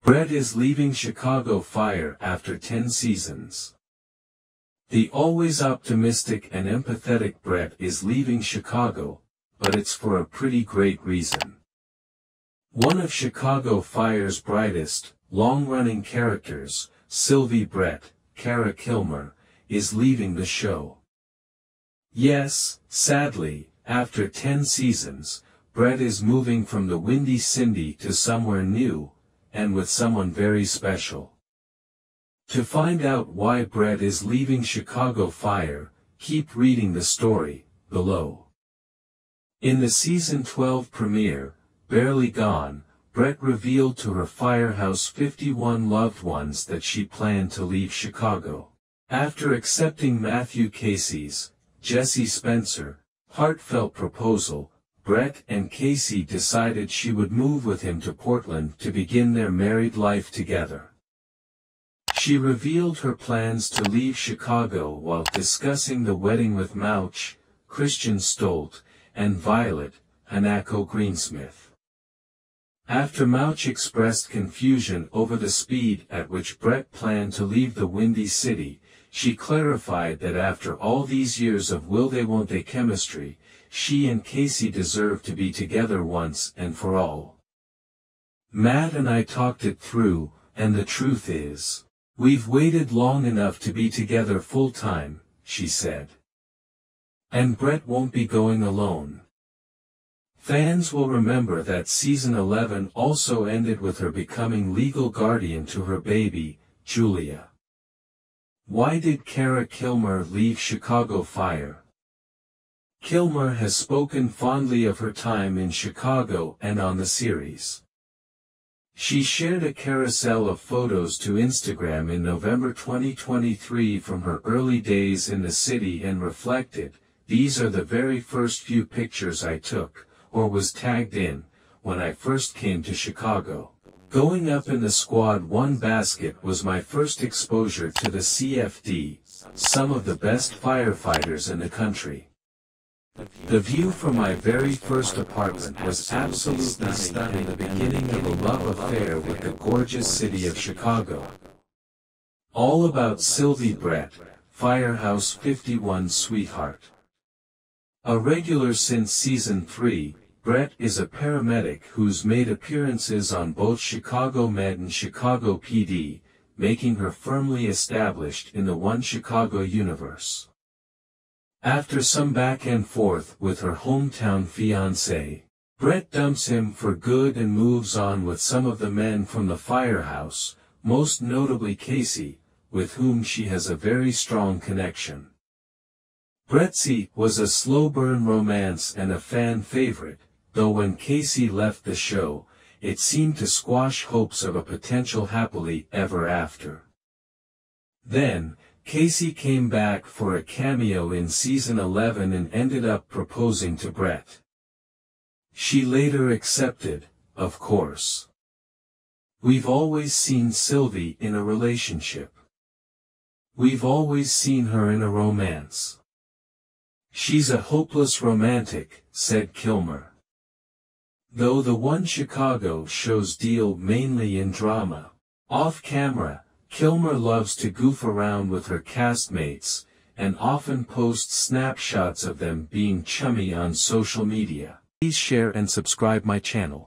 Brett is leaving Chicago Fire after 10 seasons. The always optimistic and empathetic Brett is leaving Chicago, but it's for a pretty great reason. One of Chicago Fire's brightest, long-running characters, Sylvie Brett, Kara Kilmer, is leaving the show. Yes, sadly, after 10 seasons, Brett is moving from the Windy City to somewhere new, and with someone very special. To find out why Brett is leaving Chicago Fire, keep reading the story below. In the season 12 premiere, Barely Gone, Brett revealed to her Firehouse 51 loved ones that she planned to leave Chicago. After accepting Matthew Casey's, Jesse Spencer, heartfelt proposal, Brett and Casey decided she would move with him to Portland to begin their married life together. She revealed her plans to leave Chicago while discussing the wedding with Mouch, Christian Stolt, and Violet, Hanako Greensmith. After Mouch expressed confusion over the speed at which Brett planned to leave the Windy City, she clarified that after all these years of will-they-won't-they chemistry, she and Casey deserve to be together once and for all. Matt and I talked it through, and the truth is, we've waited long enough to be together full-time, she said. And Brett won't be going alone. Fans will remember that season 11 also ended with her becoming legal guardian to her baby, Julia. Why did Kara Kilmer leave Chicago Fire? Kilmer has spoken fondly of her time in Chicago and on the series. She shared a carousel of photos to Instagram in November 2023 from her early days in the city and reflected, "These are the very first few pictures I took, or was tagged in, when I first came to Chicago. Going up in the Squad 1 basket was my first exposure to the CFD, some of the best firefighters in the country. The view from my very first apartment was absolutely stunning, the beginning of a love affair with the gorgeous city of Chicago." All about Sylvie Brett, Firehouse 51 sweetheart. A regular since season 3, Brett is a paramedic who's made appearances on both Chicago Med and Chicago PD, making her firmly established in the One Chicago universe. After some back and forth with her hometown fiancé, Brett dumps him for good and moves on with some of the men from the Firehouse, most notably Casey, with whom she has a very strong connection. Brettsy was a slow-burn romance and a fan favorite, though when Casey left the show, it seemed to squash hopes of a potential happily ever after. Then, Casey came back for a cameo in season 11 and ended up proposing to Brett. She later accepted, of course. We've always seen Sylvie in a relationship. We've always seen her in a romance. She's a hopeless romantic, said Kilmer. Though the One Chicago shows deal mainly in drama. Off camera, Kilmer loves to goof around with her castmates, and often posts snapshots of them being chummy on social media. Please share and subscribe my channel.